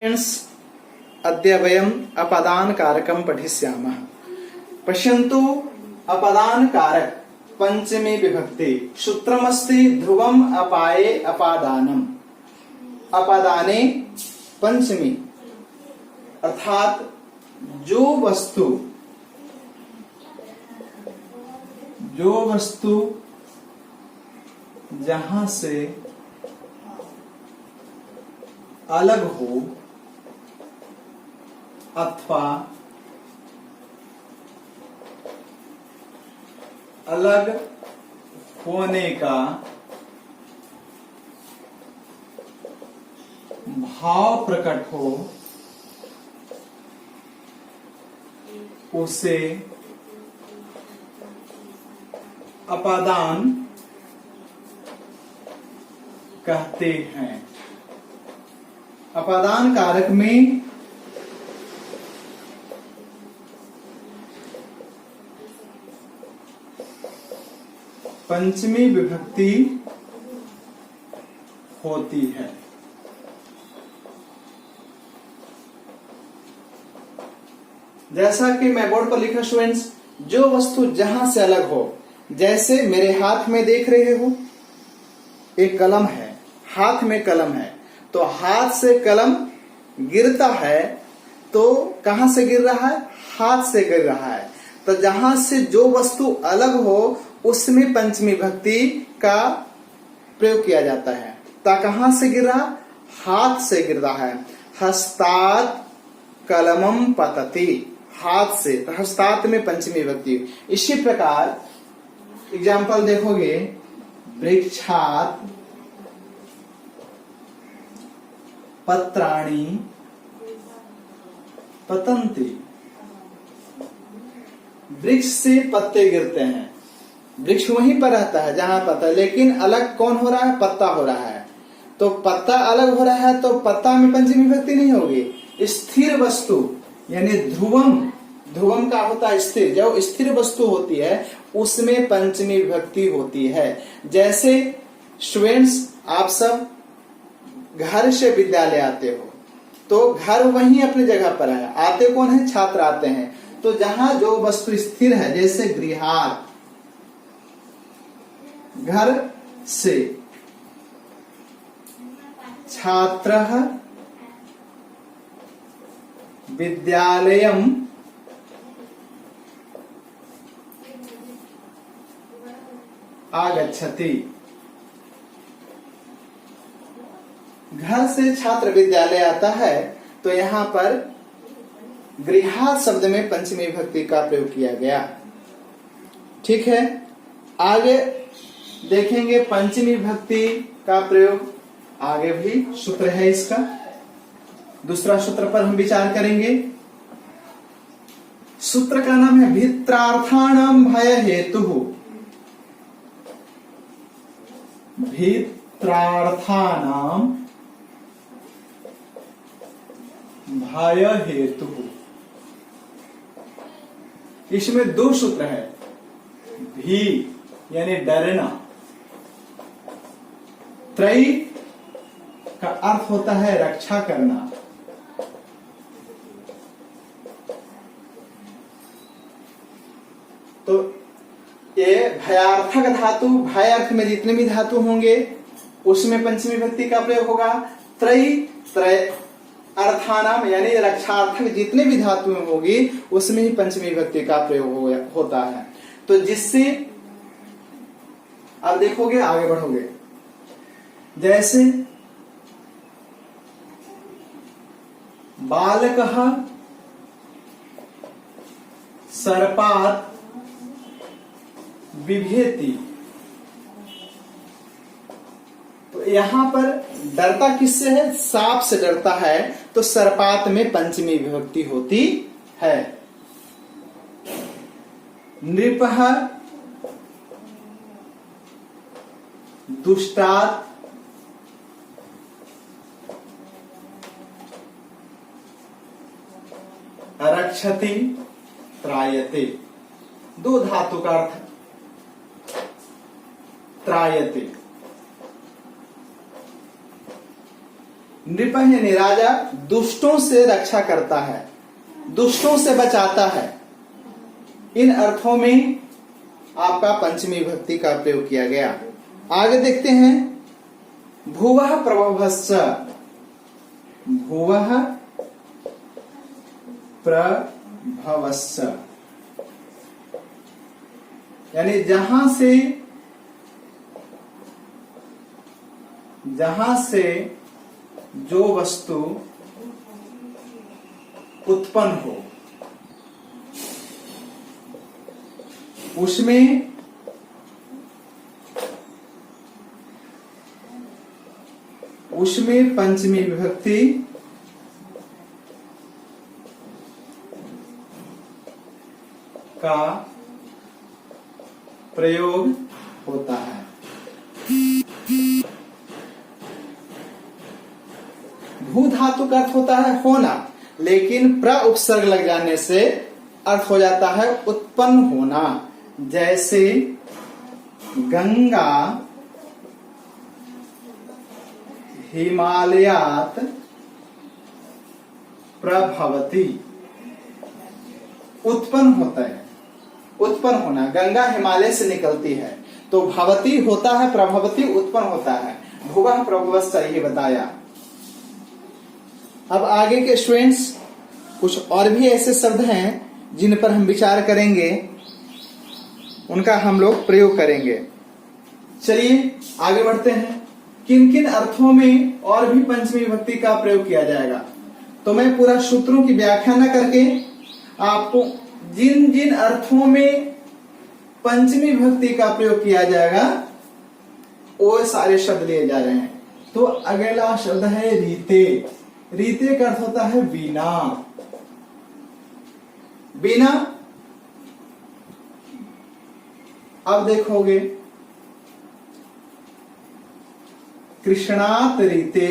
Friends, अद्य वयम् अपदानकारकं पठिष्यामः। पश्यन्तु, अपदानकारक पंचमी विभक्ति सूत्रमस्ति ध्रुवम् अपाये अपादानम्। अपादाने पंचमी अर्थात जो वस्तु जहां से अलग हो अथवा अलग होने का भाव प्रकट हो उसे अपादान कहते हैं। अपादान कारक में पंचमी विभक्ति होती है। जैसा कि मैं बोर्ड पर लिखा स्टूडेंट्स, जो वस्तु जहां से अलग हो, जैसे मेरे हाथ में देख रहे हो एक कलम है, हाथ में कलम है, तो हाथ से कलम गिरता है तो कहां से गिर रहा है? हाथ से गिर रहा है। तो जहां से जो वस्तु अलग हो उसमें पंचमी विभक्ति का प्रयोग किया जाता है। ता कहां से गिर रहा? हाथ से गिर रहा है। हस्तात् कलमम पतति, हाथ से, तो हस्तात् में पंचमी विभक्ति। इसी प्रकार एग्जाम्पल देखोगे, वृक्षात् पत्राणि पतन्ति, वृक्ष से पत्ते गिरते हैं। वृक्ष वहीं पर रहता है जहां पत्ता, लेकिन अलग कौन हो रहा है? पत्ता हो रहा है। तो पत्ता अलग हो रहा है तो पत्ता में पंचमी विभक्ति नहीं होगी। स्थिर वस्तु यानी ध्रुवम का होता है स्थिर, जो स्थिर वस्तु होती है उसमें पंचमी विभक्ति होती है। जैसे स्टूडेंट्स, आप सब घर से विद्यालय आते हो तो घर वहीं अपनी जगह पर है, आते कौन है? छात्र आते हैं। तो जहां जो वस्तु स्थिर है, जैसे गृहात्, घर से, छात्रः विद्यालयम् आगच्छति, घर से छात्र विद्यालय आता है तो यहां पर गृहात् शब्द में पंचमी विभक्ति का प्रयोग किया गया। ठीक है, आगे देखेंगे पंचमी विभक्ति का प्रयोग। आगे भी सूत्र है इसका, दूसरा सूत्र पर हम विचार करेंगे। सूत्र का नाम है भित्रार्थाणाम भय हेतु। भित्रार्थानाम भय हेतु, इसमें दो सूत्र है। भी यानी डरना, त्रयी का अर्थ होता है रक्षा करना। तो ये भयार्थक धातु, भय अर्थ में जितने भी धातु होंगे उसमें पंचमी विभक्ति का प्रयोग होगा। त्रय अर्थानाम यानी रक्षार्थक जितने भी धातु होगी उसमें ही पंचमी विभक्ति का प्रयोग होता है। तो जिससे अब देखोगे, आगे बढ़ोगे, जैसे बालकः सर्पात् बिभेति, तो यहां पर डरता किससे है? सांप से डरता है, तो सर्पात में पंचमी विभक्ति होती है। नृपः दुष्टात् रक्षति त्रायते, दो धातु का अर्थ त्रायते। नृपः यानी राजा दुष्टों से रक्षा करता है, दुष्टों से बचाता है। इन अर्थों में आपका पंचमी विभक्ति का प्रयोग किया गया। आगे देखते हैं, भुवः प्रभवश्च, भुवः प्रभवश्च यानी जहां से जो वस्तु उत्पन्न हो उसमें पंचमी विभक्ति का प्रयोग होता है। भू धातु का अर्थ होता है होना, लेकिन प्र उपसर्ग लग जाने से अर्थ हो जाता है उत्पन्न होना। जैसे गंगा हिमालयात प्रभवती, उत्पन्न होता है, उत्पन्न होना। गंगा हिमालय से निकलती है तो भवती होता है, प्रभवती उत्पन्न होता है। भुवः प्रभवश्च ये बताया। अब आगे के स्टूडेंट्स कुछ और भी ऐसे शब्द हैं जिन पर हम विचार करेंगे, उनका हम लोग प्रयोग करेंगे। चलिए आगे बढ़ते हैं। किन किन अर्थों में और भी पंचमी विभक्ति का प्रयोग किया जाएगा, तो मैं पूरा सूत्रों की व्याख्या न करके आपको जिन जिन अर्थों में पंचमी विभक्ति का प्रयोग किया जाएगा वो सारे शब्द लिए जा रहे हैं। तो अगला शब्द है रीते। रीते का अर्थ होता है बिना। बिना अब देखोगे, कृष्णात रीते,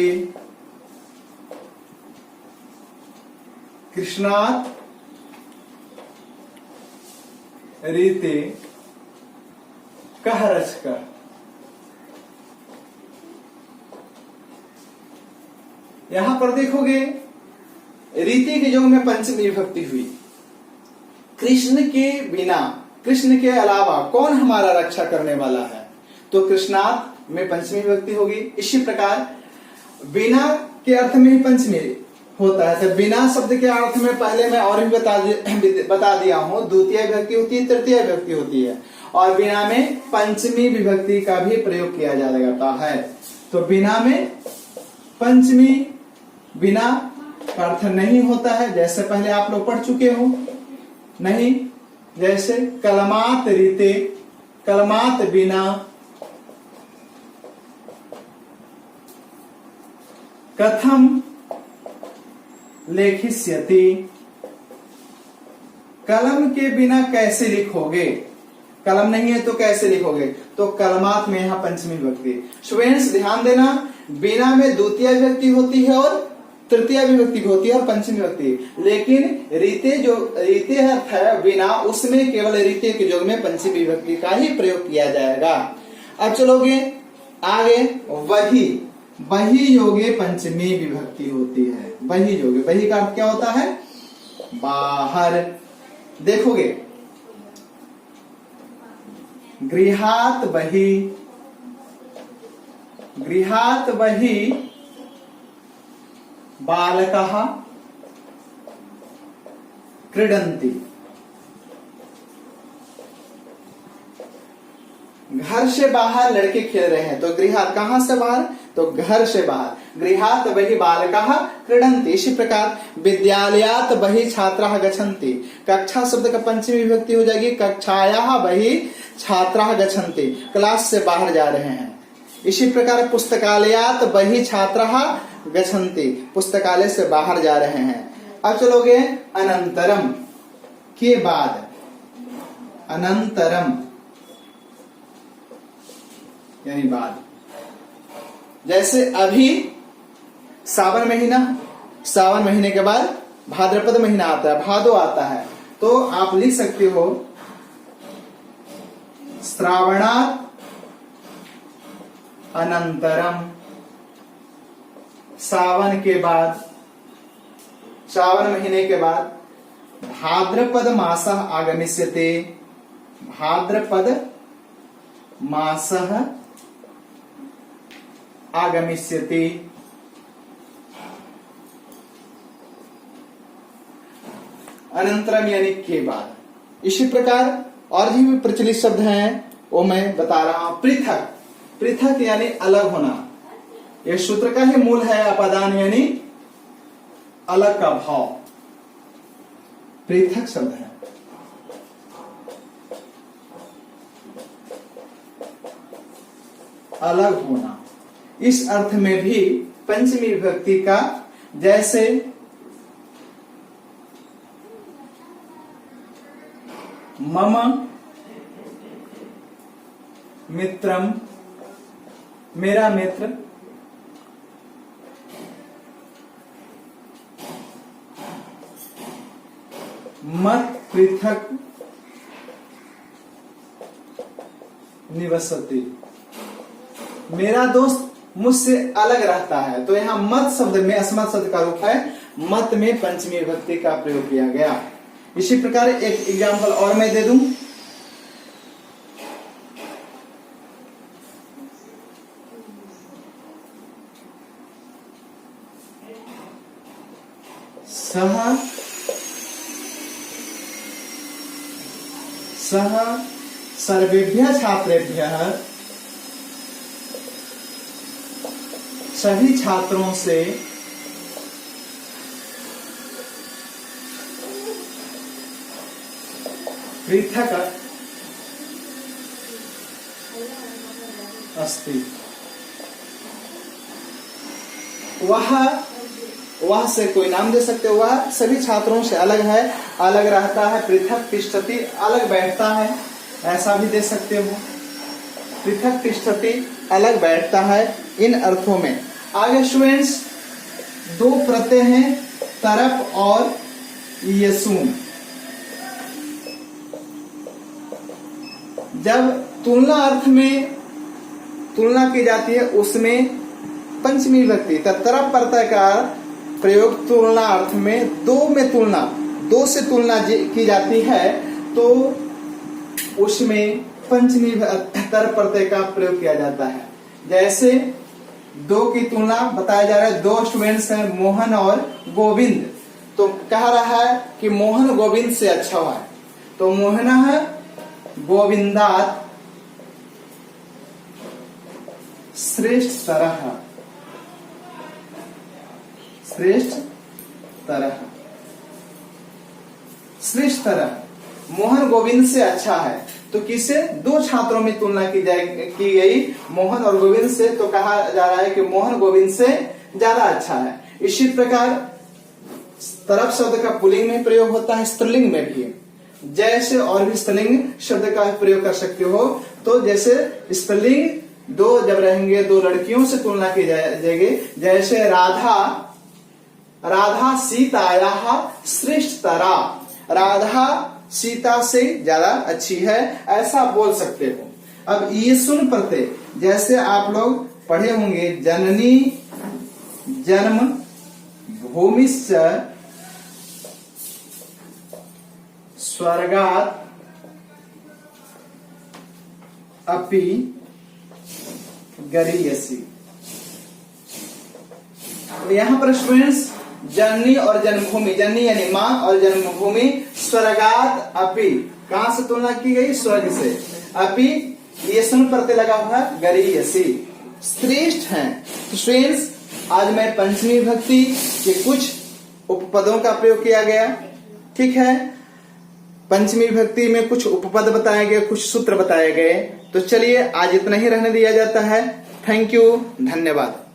कृष्णात रीते कह रचकर। यहां पर देखोगे रीति के योग में पंचमी विभक्ति हुई। कृष्ण के बिना, कृष्ण के अलावा कौन हमारा रक्षा करने वाला है, तो कृष्णात में पंचमी विभक्ति होगी। इसी प्रकार बिना के अर्थ में ही पंचमी होता है। तो बिना शब्द के अर्थ में पहले मैं और भी बता दिया हूं, द्वितीय विभक्ति होती है, तृतीय विभक्ति होती है, और बिना में पंचमी विभक्ति का भी प्रयोग किया जाता है। तो बिना में पंचमी, बिना का अर्थ नहीं होता है, जैसे पहले आप लोग पढ़ चुके हो, नहीं। जैसे कलमात रीते, कलमात बिना, कथम लेखिष्यति, कलम के बिना कैसे लिखोगे, कलम नहीं है तो कैसे लिखोगे, तो कलमात में यहां पंचमी विभक्ति। स्टूडेंट्स ध्यान देना, बिना में द्वितीय विभक्ति होती है और तृतीय विभक्ति भी होती है और पंचमी विभक्ति, लेकिन रीते जो रीते अर्थ है बिना, उसमें केवल रीते के योग में पंचमी विभक्ति का ही प्रयोग किया जाएगा। अब चलोगे आगे, वही, वही योगे पंचमी विभक्ति होती है। वही योगे, वही का अर्थ क्या होता है, बाहर। देखोगे गृहात बहि, गृहात बहि बालकः क्रीडन्ति, घर से बाहर लड़के खेल रहे हैं। तो गृहात कहां से बाहर, तो घर से बाहर। गृहात बहि बालकाः क्रीडन्ति। इसी प्रकार विद्यालयात बहि छात्राः गच्छन्ति, कक्षा शब्द का पंचमी विभक्ति हो जाएगी कक्षायाः बहि छात्राः गच्छन्ति, क्लास से बाहर जा रहे हैं। इसी प्रकार पुस्तकालयात बहि छात्राः गच्छन्ति, पुस्तकालय से बाहर जा रहे हैं। अब चलोगे अनंतरम के बाद, अनंतरम यानी बाद। जैसे अभी सावन महीना, सावन महीने के बाद भाद्रपद महीना आता है, भादो आता है, तो आप लिख सकते हो श्रावणात् अनंतरम, सावन के बाद, श्रावण महीने के बाद भाद्रपद मासः आगमिष्यते, भाद्रपद मासः आगमिष्यते। अनंतरम यानी के बाद। इसी प्रकार और भी प्रचलित शब्द हैं, वो मैं बता रहा हूं। पृथक, पृथक यानी अलग होना, ये सूत्र का ही मूल है। अपादान यानी अलग का भाव, पृथक शब्द है। अलग होना, इस अर्थ में भी पंचमी विभक्ति का, जैसे मम मित्रम, मेरा मित्र, मत पृथक निवसति, मेरा दोस्त मुझसे अलग रहता है। तो यहां मत शब्द में अस्मत् शब्द का रूप है, मत में पंचमी विभक्ति का प्रयोग किया गया। इसी प्रकार एक एग्जाम्पल और मैं दे दूं। सह सर्वेभ्यः छात्रेभ्यः, सभी छात्रों से पृथक अस्ति। वह से कोई नाम दे सकते हो, वह सभी छात्रों से अलग है, अलग रहता है। पृथक तिष्ठति, अलग बैठता है, ऐसा भी दे सकते हो। पृथक तिष्ठति, अलग बैठता है, इन अर्थों में। आगे स्टूडेंट्स, दो प्रत्यय हैं, तरप और यसून। जब तुलना अर्थ में तुलना की जाती है, उसमें पंचमी विभक्ति तरप प्रत्यय का प्रयोग तुलना अर्थ में, दो से तुलना की जाती है, तो उसमें पंचमी तरप प्रत्यय का प्रयोग किया जाता है। जैसे दो की तुलना बताया जा रहा है, दो स्टूडेंट्स हैं मोहन और गोविंद, तो कह रहा है कि मोहन गोविंद से अच्छा हुआ है, तो मोहनः गोविंदात् श्रेष्ठतरः, श्रेष्ठतरः, श्रेष्ठतरः, मोहन गोविंद से अच्छा है। तो किसे, दो छात्रों में तुलना की गई मोहन और गोविंद से, तो कहा जा रहा है कि मोहन गोविंद से ज्यादा अच्छा है। इसी प्रकार तरफ शब्द का पुल्लिंग में प्रयोग होता है, स्त्रीलिंग में भी। जैसे और भी स्त्रीलिंग शब्द का प्रयोग कर सकते हो, तो जैसे स्त्रीलिंग दो जब रहेंगे, दो लड़कियों से तुलना की जाएगी, जैसे राधा सीतायाः श्रेष्ठतरा, राधा सीता से ज्यादा अच्छी है, ऐसा बोल सकते हो। अब ये सुन प्रत्यय, जैसे आप लोग पढ़े होंगे, जननी जन्म भूमिश्च स्वर्गात् अपि गरीयसी। तो यहां पर स्टूडेंट्स जननी और जन्मभूमि, जननी यानी मां और जन्मभूमि, स्वर्गात अपि, कहां से तुलना की गई, स्वर्ग से। अपि ये सुन प्रत्यय लगा हुआ है, गरीयसी, श्रेष्ठ हैं। तो स्टूडेंट्स, आज मैं पंचमी विभक्ति के कुछ उपपदों का प्रयोग किया गया, ठीक है। पंचमी विभक्ति में कुछ उपपद बताए गए, कुछ सूत्र बताए गए। तो चलिए आज इतना ही रहने दिया जाता है। थैंक यू, धन्यवाद।